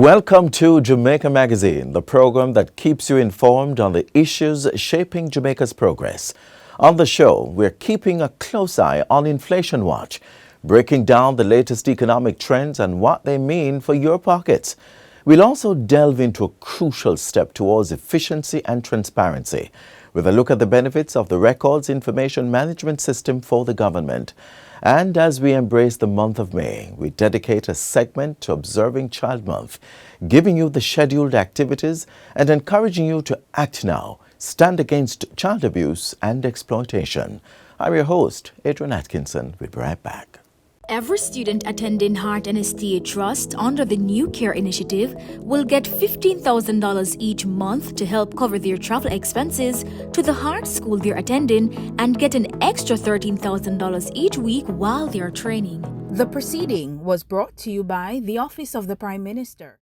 Welcome to Jamaica Magazine, the program that keeps you informed on the issues shaping Jamaica's progress. On the show, we're keeping a close eye on Inflation Watch, breaking down the latest economic trends and what they mean for your pockets. We'll also delve into a crucial step towards efficiency and transparency, with a look at the benefits of the Records Information Management System for the government. And as we embrace the month of May, we dedicate a segment to Observing Child Month, giving you the scheduled activities and encouraging you to act now, stand against child abuse and exploitation. I'm your host, Adrian Atkinson. We'll be right back. Every student attending Heart and Estate Trust under the New Care Initiative will get $15,000 each month to help cover their travel expenses to the Heart School they're attending and get an extra $13,000 each week while they're training. The proceeding was brought to you by the Office of the Prime Minister.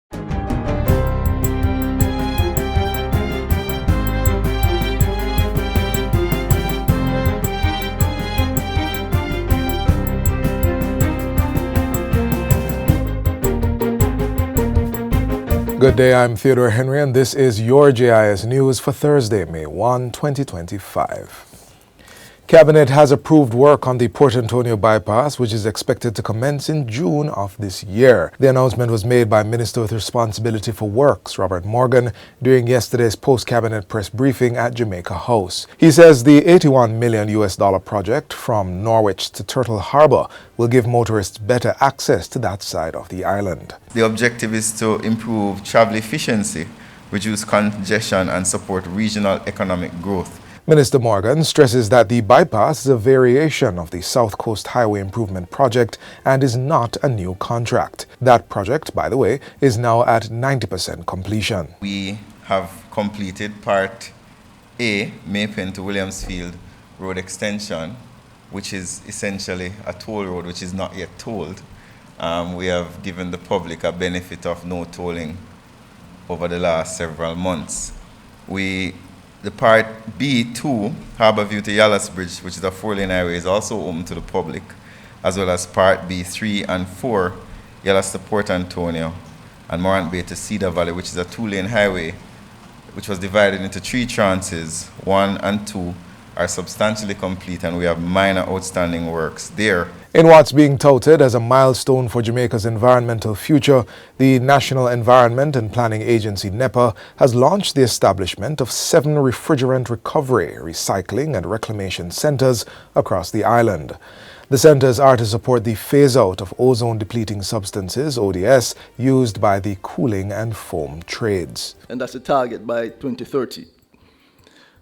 Good day, I'm Theodore Henry, and this is your JIS News for Thursday, May 1, 2025. Cabinet has approved work on the Port Antonio bypass, which is expected to commence in June of this year. The announcement was made by Minister with Responsibility for Works, Robert Morgan, during yesterday's post-cabinet press briefing at Jamaica House. He says the $81 million project from Norwich to Turtle Harbour will give motorists better access to that side of the island. The objective is to improve travel efficiency, reduce congestion, and support regional economic growth. Minister Morgan stresses that the bypass is a variation of the South Coast Highway Improvement Project and is not a new contract. That project, by the way, is now at 90% completion. We have completed Part A, Maypen to Williamsfield Road Extension, which is essentially a toll road which is not yet tolled. We have given the public a benefit of no tolling over the last several months. The Part B2, Harbourview to Yallas Bridge, which is a 4-lane highway, is also open to the public, as well as Part B3 and 4, Yallas to Port Antonio, and Morant Bay to Cedar Valley, which is a 2-lane highway, which was divided into 3 tranches. 1 and 2 are substantially complete, and we have minor outstanding works there. In what's being touted as a milestone for Jamaica's environmental future, the National Environment and Planning Agency, NEPA, has launched the establishment of 7 refrigerant recovery, recycling and reclamation centers across the island. The centers are to support the phase-out of ozone-depleting substances, ODS, used by the cooling and foam trades. And that's a target by 2030.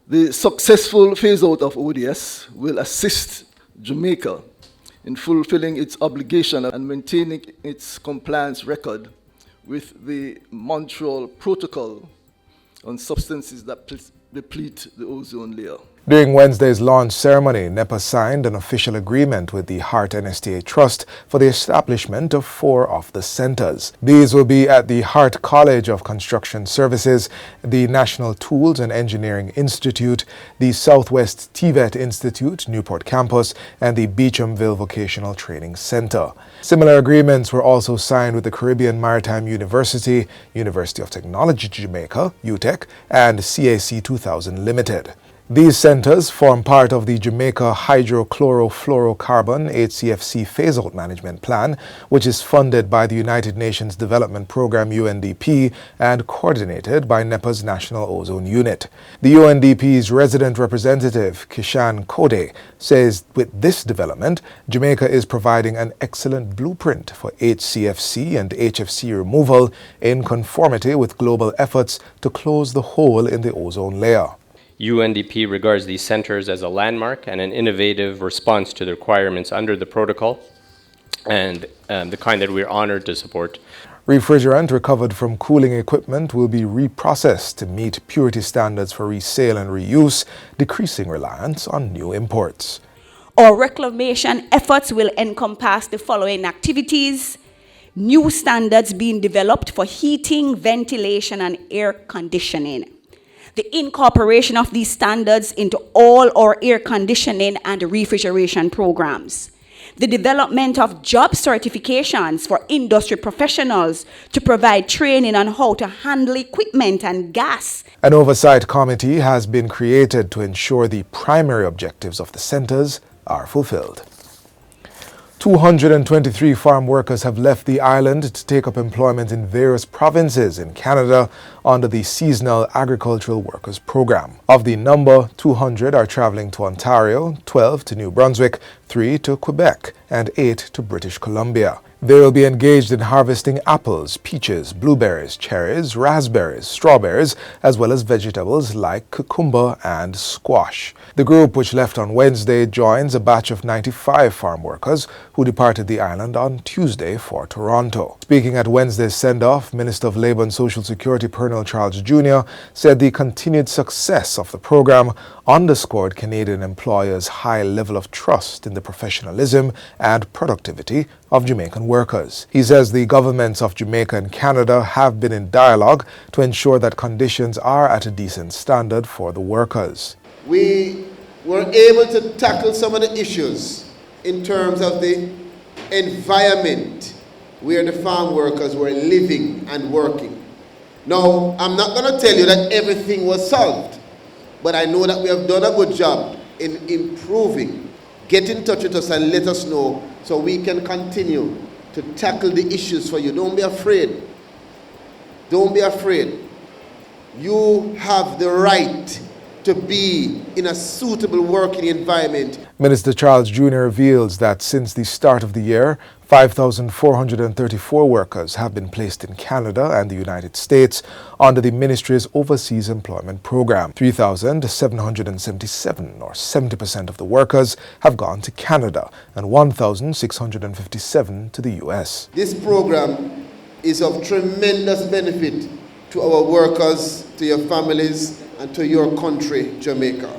The successful phase-out of ODS will assist Jamaica in fulfilling its obligation and maintaining its compliance record with the Montreal Protocol on substances that deplete the ozone layer. During Wednesday's launch ceremony, NEPA signed an official agreement with the Heart NSTA Trust for the establishment of 4 of the centers. These will be at the Heart College of Construction Services, the National Tools and Engineering Institute, the Southwest TVET Institute, Newport Campus, and the Beechamville Vocational Training Center. Similar agreements were also signed with the Caribbean Maritime University, University of Technology Jamaica, UTEC, and CAC 2000 Limited. These centers form part of the Jamaica Hydrochlorofluorocarbon HCFC phase-out management plan, which is funded by the United Nations Development Programme UNDP and coordinated by NEPA's National Ozone Unit. The UNDP's resident representative, Kishan Kode, says with this development, Jamaica is providing an excellent blueprint for HCFC and HFC removal in conformity with global efforts to close the hole in the ozone layer. UNDP regards these centers as a landmark and an innovative response to the requirements under the protocol, and the kind that we're honored to support. Refrigerant recovered from cooling equipment will be reprocessed to meet purity standards for resale and reuse, decreasing reliance on new imports. Our reclamation efforts will encompass the following activities: new standards being developed for heating, ventilation, and air conditioning. The incorporation of these standards into all our air conditioning and refrigeration programs. the development of job certifications for industry professionals to provide training on how to handle equipment and gas. An oversight committee has been created to ensure the primary objectives of the centers are fulfilled. 223 farm workers have left the island to take up employment in various provinces in Canada under the Seasonal Agricultural Workers Program. Of the number, 200 are traveling to Ontario, 12 to New Brunswick, 3 to Quebec, and 8 to British Columbia. They will be engaged in harvesting apples, peaches, blueberries, cherries, raspberries, strawberries, as well as vegetables like cucumber and squash. The group, which left on Wednesday, joins a batch of 95 farm workers who departed the island on Tuesday for Toronto. Speaking at Wednesday's send-off, Minister of Labour and Social Security Colonel Charles Jr. said the continued success of the program underscored Canadian employers' high level of trust in the professionalism and productivity of Jamaican workers. He says the governments of Jamaica and Canada have been in dialogue to ensure that conditions are at a decent standard for the workers. We were able to tackle some of the issues in terms of the environment where the farm workers were living and working. Now, I'm not going to tell you that everything was solved, but I know that we have done a good job in improving. Get in touch with us and let us know so we can continue to tackle the issues for you. Don't be afraid. Don't be afraid. You have the right to be in a suitable working environment. Minister Charles Jr. reveals that since the start of the year, 5,434 workers have been placed in Canada and the United States under the ministry's Overseas Employment Program. 3,777, or 70% of the workers, have gone to Canada and 1,657 to the U.S. This program is of tremendous benefit to our workers, to your families, and to your country, Jamaica.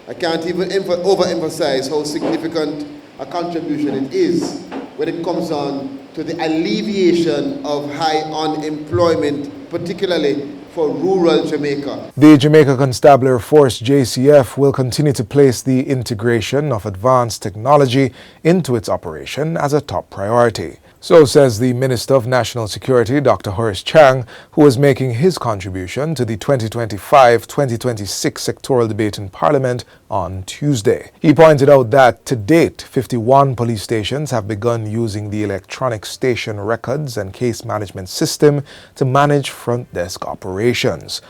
I can't even overemphasize how significant a contribution it is when it comes on to the alleviation of high unemployment, particularly for rural Jamaica. The Jamaica Constabulary Force, JCF, will continue to place the integration of advanced technology into its operation as a top priority. So says the Minister of National Security, Dr. Horace Chang, who is making his contribution to the 2025-2026 sectoral debate in Parliament on Tuesday. He pointed out that to date, 51 police stations have begun using the electronic station records and case management system to manage front desk operations.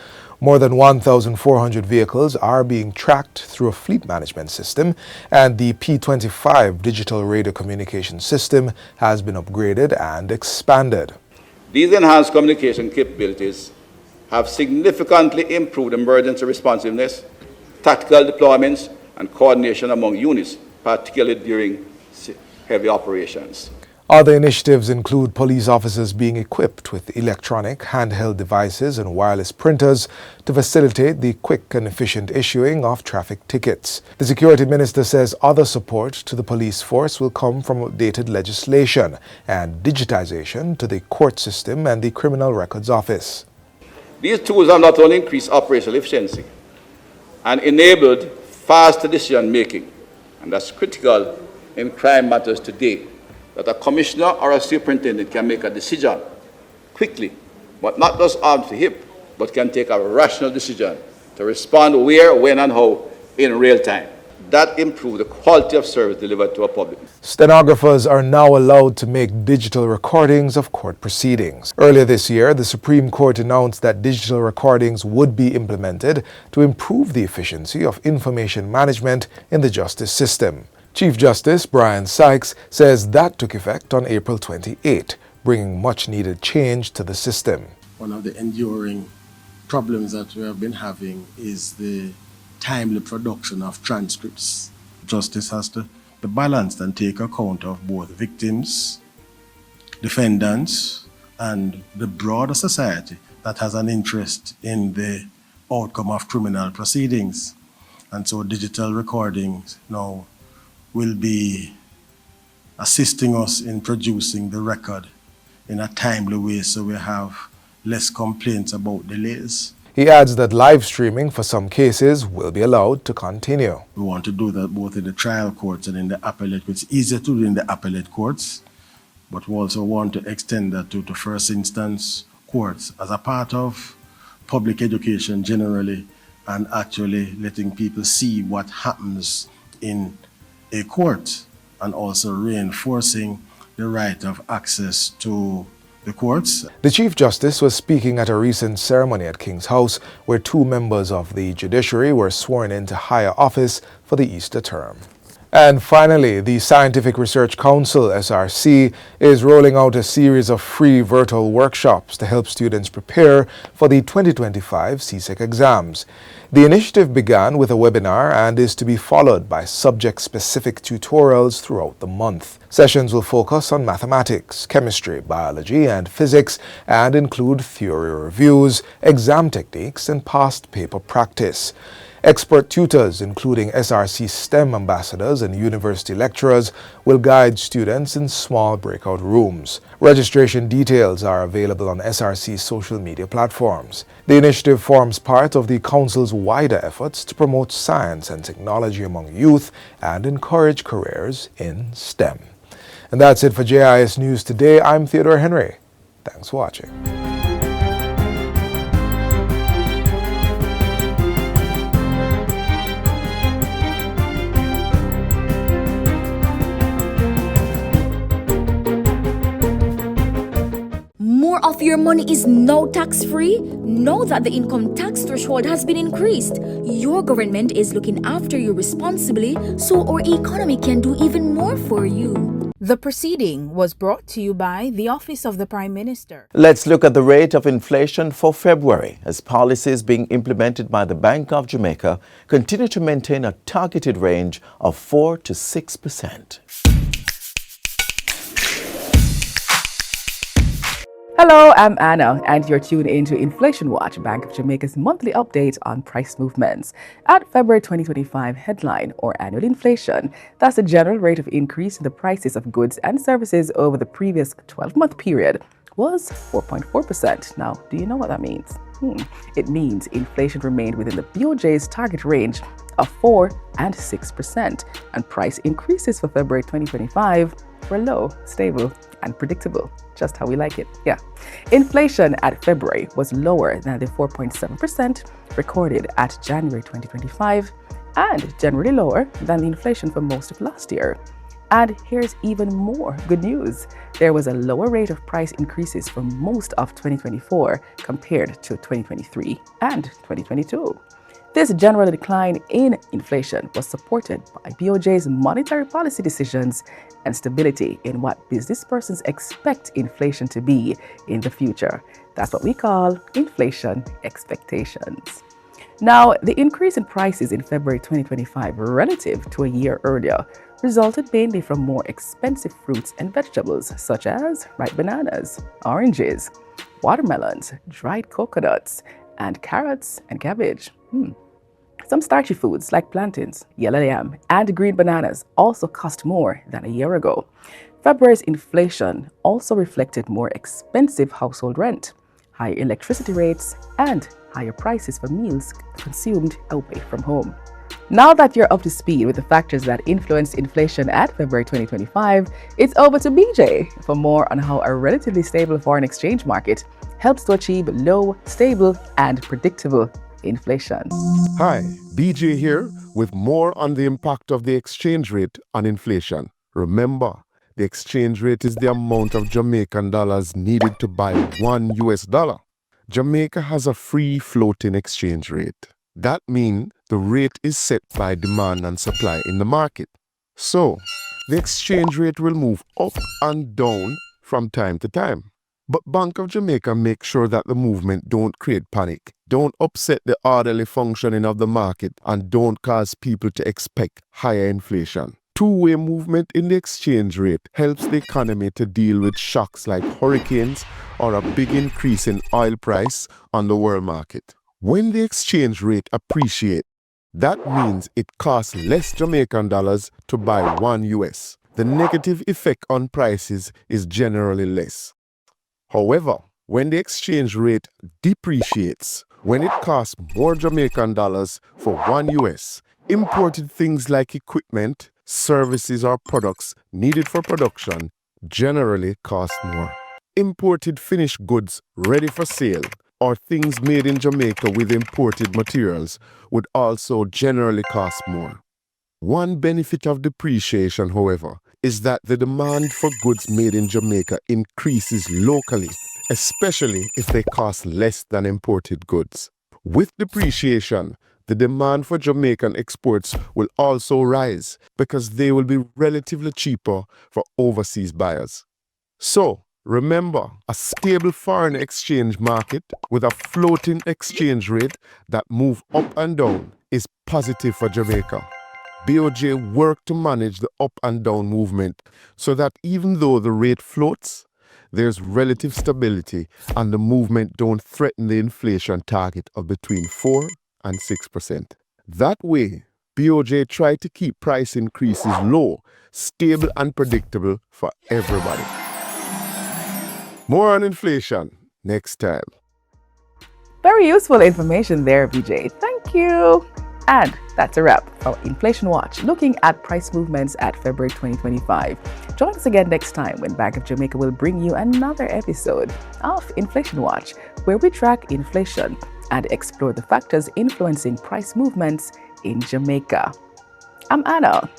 More than 1,400 vehicles are being tracked through a fleet management system, and the P25 digital radio communication system has been upgraded and expanded. These enhanced communication capabilities have significantly improved emergency responsiveness, tactical deployments, and coordination among units, particularly during heavy operations. Other initiatives include police officers being equipped with electronic handheld devices and wireless printers to facilitate the quick and efficient issuing of traffic tickets. The Security Minister says other support to the police force will come from updated legislation and digitization to the court system and the Criminal Records Office. These tools have not only increased operational efficiency and enabled faster decision making, and that's critical in crime matters today, that a commissioner or a superintendent can make a decision quickly, but not just arm to the hip, but can take a rational decision to respond where, when, and how in real time. That improves the quality of service delivered to our public. Stenographers are now allowed to make digital recordings of court proceedings. Earlier this year, the Supreme Court announced that digital recordings would be implemented to improve the efficiency of information management in the justice system. Chief Justice Brian Sykes says that took effect on April 28, bringing much-needed change to the system. One of the enduring problems that we have been having is the timely production of transcripts. Justice has to be balanced and take account of both victims, defendants, and the broader society that has an interest in the outcome of criminal proceedings. And so digital recordings now will be assisting us in producing the record in a timely way so we have less complaints about delays. He adds that live streaming for some cases will be allowed to continue. We want to do that both in the trial courts and in the appellate courts. It's easier to do in the appellate courts, but we also want to extend that to the first instance courts as a part of public education generally, and actually letting people see what happens in a court, and also reinforcing the right of access to the courts. The Chief Justice was speaking at a recent ceremony at King's House where 2 members of the judiciary were sworn into higher office for the Easter term. And finally, the Scientific Research Council, SRC, is rolling out a series of free virtual workshops to help students prepare for the 2025 CSEC exams. The initiative began with a webinar and is to be followed by subject-specific tutorials throughout the month. Sessions will focus on mathematics, chemistry, biology, and physics, and include theory reviews, exam techniques, and past paper practice. Expert tutors, including SRC STEM ambassadors and university lecturers, will guide students in small breakout rooms. Registration details are available on SRC's social media platforms. The initiative forms part of the Council's wider efforts to promote science and technology among youth and encourage careers in STEM. And that's it for JIS News Today. I'm Theodore Henry. Thanks for watching. More of your money is now tax-free? Know that the income tax threshold has been increased. Your government is looking after you responsibly, so our economy can do even more for you. The proceeding was brought to you by the Office of the Prime Minister. Let's look at the rate of inflation for February as policies being implemented by the Bank of Jamaica continue to maintain a targeted range of 4 to 6%. Hello, I'm Anna, and you're tuned into Inflation Watch, Bank of Jamaica's monthly update on price movements. At February 2025 headline, or annual inflation, that's the general rate of increase in the prices of goods and services over the previous 12-month period, was 4.4%. Now, do you know what that means? It means inflation remained within the BOJ's target range of 4 and 6%, and price increases for February 2025 were low, stable, and predictable, just how we like it. Yeah. Inflation at February was lower than the 4.7% recorded at January 2025, and generally lower than the inflation for most of last year. And here's even more good news. There was a lower rate of price increases for most of 2024 compared to 2023 and 2022. This general decline in inflation was supported by BOJ's monetary policy decisions and stability in what business persons expect inflation to be in the future. That's what we call inflation expectations. Now, the increase in prices in February 2025 relative to a year earlier resulted mainly from more expensive fruits and vegetables such as ripe bananas, oranges, watermelons, dried coconuts, and carrots and cabbage. Some starchy foods like plantains, yellow yam, and green bananas also cost more than a year ago. February's inflation also reflected more expensive household rent, higher electricity rates, and higher prices for meals consumed away from home. Now that you're up to speed with the factors that influenced inflation at February 2025, it's over to BJ for more on how a relatively stable foreign exchange market helps to achieve low, stable, and predictable inflation. Hi, BJ here with more on the impact of the exchange rate on inflation. Remember, the exchange rate is the amount of Jamaican dollars needed to buy $1. Jamaica has a free floating exchange rate. That means the rate is set by demand and supply in the market. So, the exchange rate will move up and down from time to time. But Bank of Jamaica makes sure that the movement don't create panic, don't upset the orderly functioning of the market, and don't cause people to expect higher inflation. Two-way movement in the exchange rate helps the economy to deal with shocks like hurricanes or a big increase in oil price on the world market. When the exchange rate appreciates, that means it costs less Jamaican dollars to buy $1. The negative effect on prices is generally less. However, when the exchange rate depreciates, When it costs more Jamaican dollars for $1, imported things like equipment, services, or products needed for production generally cost more. Imported finished goods ready for sale or things made in Jamaica with imported materials would also generally cost more. One benefit of depreciation, however, is that the demand for goods made in Jamaica increases locally, especially if they cost less than imported goods. With depreciation, the demand for Jamaican exports will also rise because they will be relatively cheaper for overseas buyers. So, remember, a stable foreign exchange market with a floating exchange rate that moves up and down is positive for Jamaica. BOJ worked to manage the up and down movement so that even though the rate floats, there's relative stability and the movement don't threaten the inflation target of between 4 and 6%. That way, BOJ tried to keep price increases low, stable and predictable for everybody. More on inflation next time. Very useful information there, BJ. Thank you. And that's a wrap for Inflation Watch, looking at price movements at February 2025. Join us again next time when Bank of Jamaica will bring you another episode of Inflation Watch, where we track inflation and explore the factors influencing price movements in Jamaica. I'm Anna.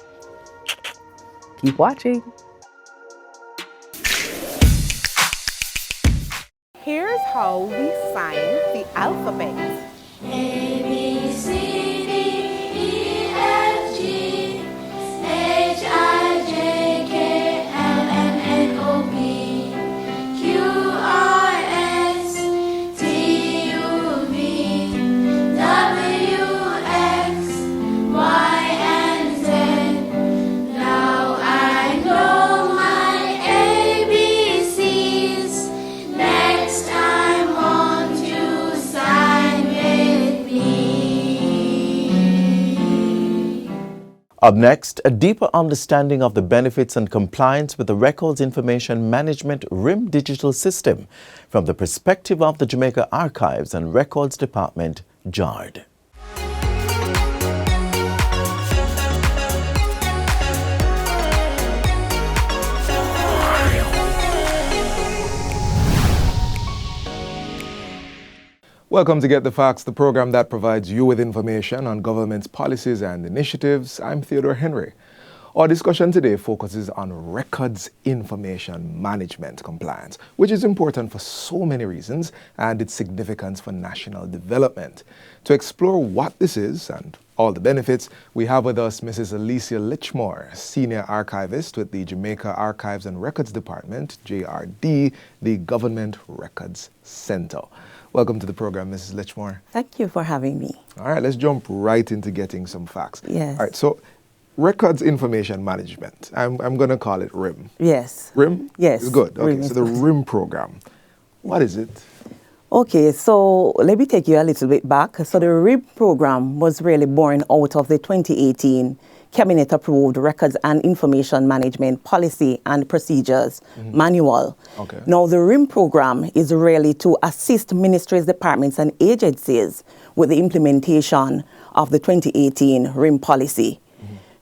Keep watching. Here's how we sign the alphabet. A, B, C, D, E, F, G, H, I, J, K, L, M, N, O, P, Q, R, S, T, U, V, W, X, Y, and Z. Now I know my ABCs. Next time, won't you sign with me? Up next, a deeper understanding of the benefits and compliance with the Records Information Management RIM digital system from the perspective of the Jamaica Archives and Records Department, JARD. Welcome to Get the Facts, the program that provides you with information on government's policies and initiatives. I'm Theodore Henry. Our discussion today focuses on records information management compliance, which is important for so many reasons and its significance for national development. To explore what this is and all the benefits, we have with us Mrs. Alicia Lichmore, Senior Archivist with the Jamaica Archives and Records Department, JRD, the Government Records Center. Welcome to the program, Mrs. Lichmore. Thank you for having me. All right, let's jump right into getting some facts. Yes. All right, so Records Information Management, I'm going to call it RIM. Yes. RIM? Yes. It's good. Okay, RIM so the RIM program, what is it? Okay, so let me take you a little bit back. So the RIM program was really born out of the 2018 Cabinet-approved Records and Information Management Policy and Procedures Manual. Okay. Now, the RIM program is really to assist ministries, departments, and agencies with the implementation of the 2018 RIM policy.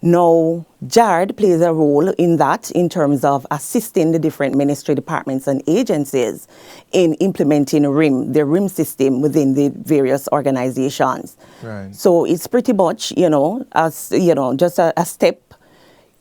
Now, JARD plays a role in that in terms of assisting the different ministry departments and agencies in implementing RIM, the RIM system within the various organizations. Right. So it's pretty much, just a step,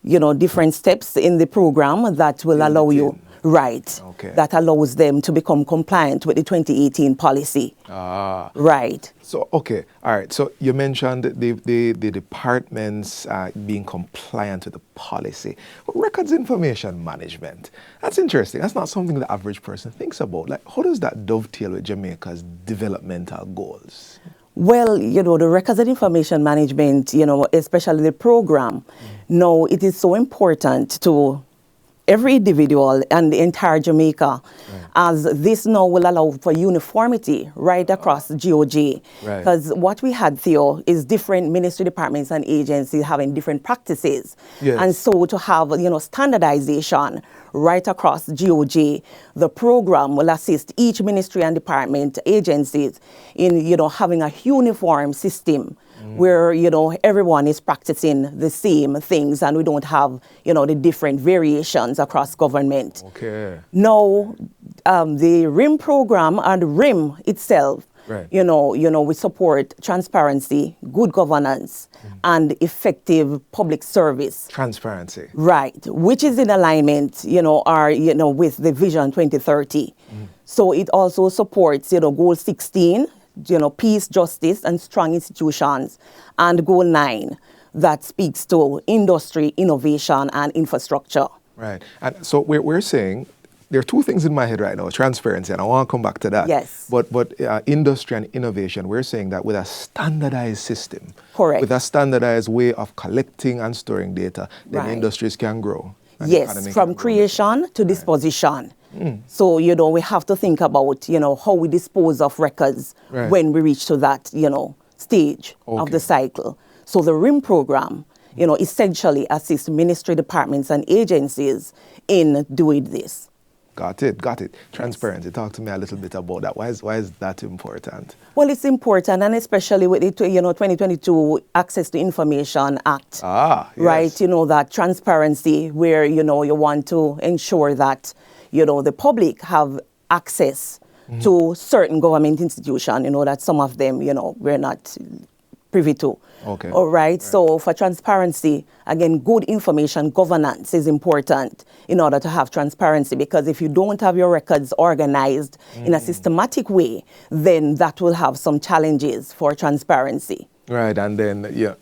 different steps in the program that will allow you, right, Okay. that allows them to become compliant with the 2018 policy. Ah. Right. So, okay, all right. So you mentioned the departments being compliant with the policy. But records information management, that's interesting. That's not something the average person thinks about. Like, how does that dovetail with Jamaica's developmental goals? Well, the records and information management, especially the program, now it is so important to every individual and the entire Jamaica, as this now will allow for uniformity right across GOG. Because what we had, Theo, is different ministry departments and agencies having different practices. And so to have, standardization right across GOG, the program will assist each ministry and department agencies in, having a uniform system where, everyone is practicing the same things and we don't have, the different variations across government. Now, the RIM program and RIM itself, we support transparency, good governance, and effective public service. Transparency. Right, which is in alignment, with the Vision 2030. So it also supports, Goal 16, peace, justice, and strong institutions, and Goal 9, that speaks to industry, innovation, and infrastructure. Right, and so we're saying, there are two things in my head right now, transparency, and I want to come back to that. Yes. But industry and innovation, we're saying that with a standardized system, correct, with a standardized way of collecting and storing data, then industries can grow. Yes, from creation to disposition. So, we have to think about, how we dispose of records when we reach to that, stage of the cycle. So the RIM program, essentially assists ministry departments and agencies in doing this. Got it. Transparency. Talk to me a little bit about that. Why is that important? Well, it's important, and especially with the 2022 Access to Information Act. Right? That transparency where, you want to ensure that, the public have access to certain government institutions, that some of them, we're not privy to. All right. So for transparency, again, good information governance is important in order to have transparency, because if you don't have your records organized in a systematic way, then that will have some challenges for transparency. Right. And then,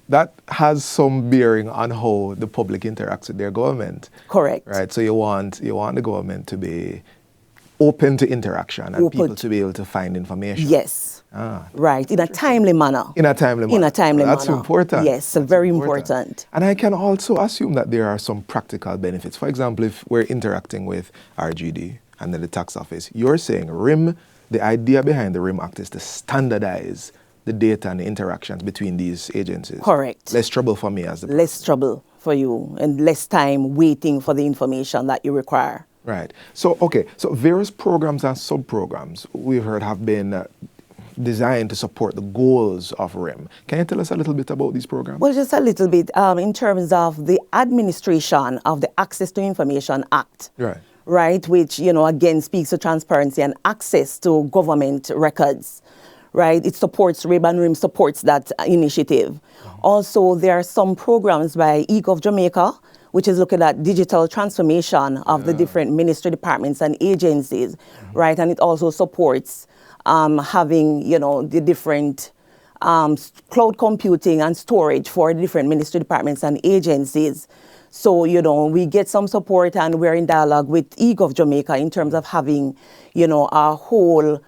that has some bearing on how the public interacts with their government. Correct. Right. So you want the government to be open to interaction and people to be able to find information. Yes. Right, in a timely manner. That's important. Yes, very important. And I can also assume that there are some practical benefits. For example, if we're interacting with RGD and then the tax office, you're saying RIM, the idea behind the RIM Act is to standardize the data and the interactions between these agencies. Correct. Less trouble for me as the person. Less trouble for you and less time waiting for the information that you require. Right. So various programs and sub-programs we've heard have been designed to support the goals of RIM. Can you tell us a little bit about these programs? Well, just a little bit in terms of the administration of the Access to Information Act. Right, which, again, speaks to transparency and access to government records. Right, it supports RIM, and RIM supports that initiative. Also, there are some programs by eGov Jamaica, which is looking at digital transformation of the different ministry departments and agencies, right? And it also supports having, the different cloud computing and storage for different ministry departments and agencies. So, we get some support, and we're in dialogue with eGov Jamaica in terms of having, a whole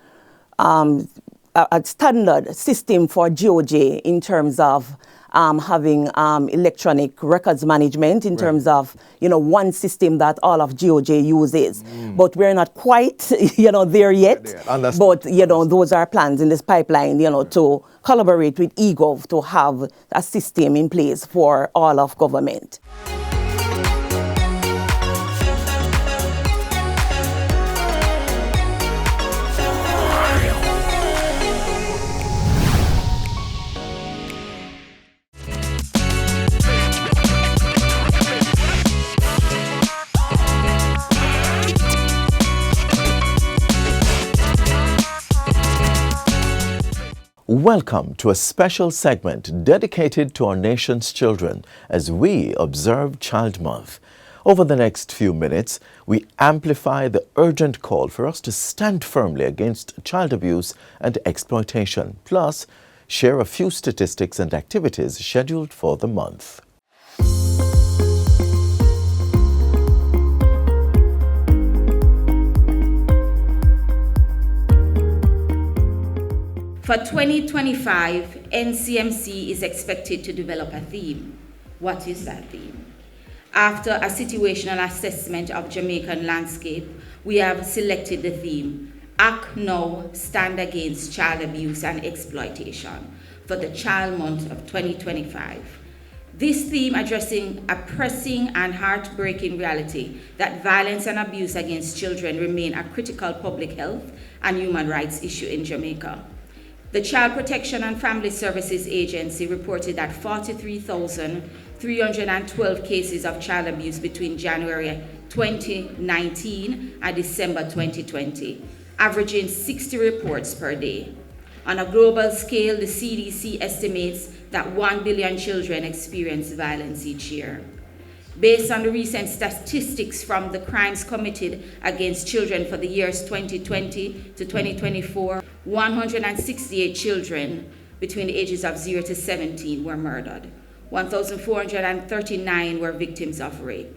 a standard system for GOG in terms of having electronic records management in terms of, one system that all of GOG uses. But we're not quite, there yet. But, those are plans in this pipeline, to collaborate with eGov to have a system in place for all of government. Welcome to a special segment dedicated to our nation's children as we observe Child Month. Over the next few minutes, we amplify the urgent call for us to stand firmly against child abuse and exploitation, plus share a few statistics and activities scheduled for the month. For 2025, NCMC is expected to develop a theme. What is that theme? After a situational assessment of Jamaican landscape, we have selected the theme, Act Now, Stand Against Child Abuse and Exploitation, for the Child Month of 2025. This theme addressing a pressing and heartbreaking reality that violence and abuse against children remain a critical public health and human rights issue in Jamaica. The Child Protection and Family Services Agency reported that 43,312 cases of child abuse between January 2019 and December 2020, averaging 60 reports per day. On a global scale, the CDC estimates that 1 billion children experience violence each year. Based on the recent statistics from the crimes committed against children for the years 2020 to 2024, 168 children between the ages of 0 to 17 were murdered. 1,439 were victims of rape.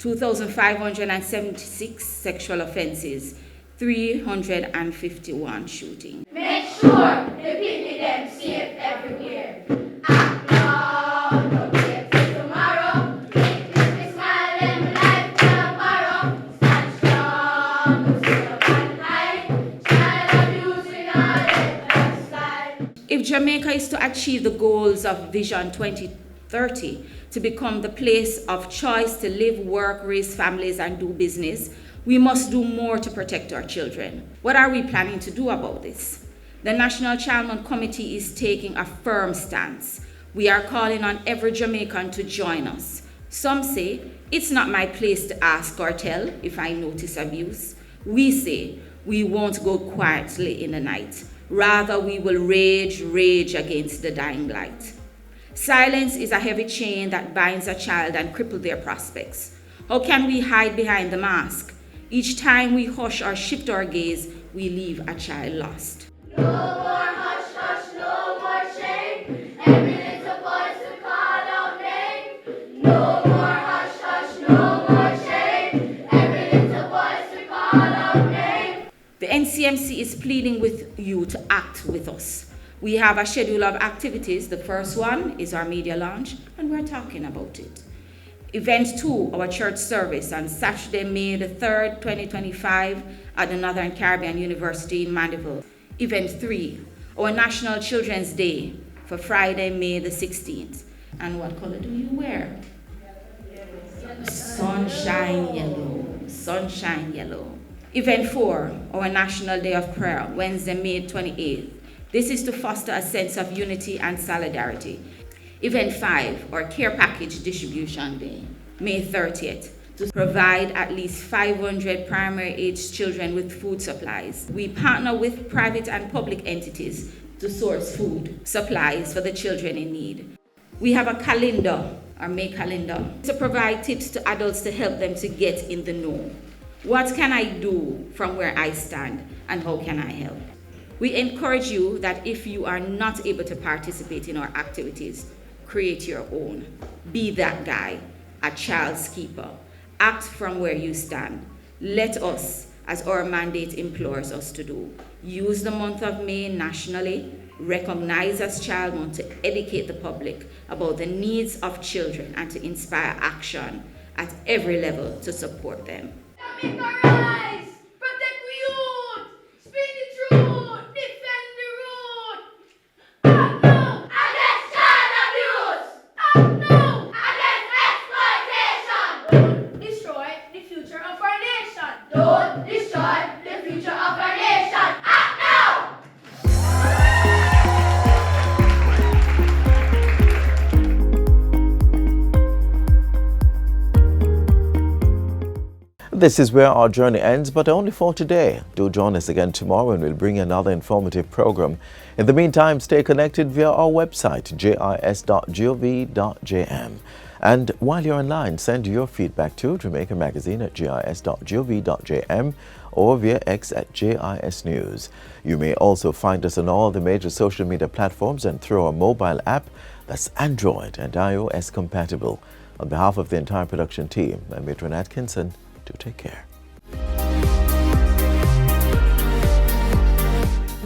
2,576 sexual offenses. 351 shootings. Make sure the people them safe everywhere. Act now, don't wait till tomorrow. Make this smile and life tomorrow. Stand strong, don't sit up and hide. Child abuse in our lifestyle. If Jamaica is to achieve the goals of Vision 2030, to become the place of choice to live, work, raise families, and do business, we must do more to protect our children. What are we planning to do about this? The National Child Month Committee is taking a firm stance. We are calling on every Jamaican to join us. Some say, it's not my place to ask or tell if I notice abuse. We say, we won't go quietly in the night. Rather, we will rage against the dying light. Silence is a heavy chain that binds a child and cripples their prospects. How can we hide behind the mask? Each time we hush or shift our gaze, we leave a child lost. No more hush, hush, no more shame. Every little voice to call out name. No more hush, hush, no more shame. Every little voice to call out name. The NCMC is pleading with you to act with us. We have a schedule of activities. The first one is our media launch, and we're talking about it. Event 2, our church service on Saturday, May the 3rd, 2025 at the Northern Caribbean University in Mandeville. Event 3, our National Children's Day for Friday, May the 16th. And what color do you wear? Sunshine yellow, sunshine yellow. Event 4, our National Day of Prayer, Wednesday, May 28th. This is to foster a sense of unity and solidarity. Event 5, our Care Package Distribution Day, May 30th, to provide at least 500 primary-age children with food supplies. We partner with private and public entities to source food supplies for the children in need. We have a calendar, our May calendar, to provide tips to adults to help them to get in the know. What can I do from where I stand, and how can I help? We encourage you that if you are not able to participate in our activities, create your own. Be that guy, a child's keeper. Act from where you stand. Let us, as our mandate implores us to do, use the month of May nationally, recognize as Child Month to educate the public about the needs of children and to inspire action at every level to support them. Jamaica rise! Protect we youth! Speak the truth! Defend the road! Act now against child abuse! Act now against exploitation! Don't destroy the future of our nation! Don't destroy the future of our nation! Act now! This is where our journey ends, but only for today. Do join us again tomorrow and we'll bring you another informative program. In the meantime, stay connected via our website, jis.gov.jm. And while you're online, send your feedback to Jamaica Magazine at jis.gov.jm or via X at JIS News. You may also find us on all the major social media platforms and through our mobile app that's Android and iOS compatible. On behalf of the entire production team, I'm Adrian Atkinson. Do take care.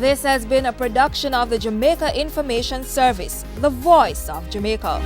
This has been a production of the Jamaica Information Service, the voice of Jamaica.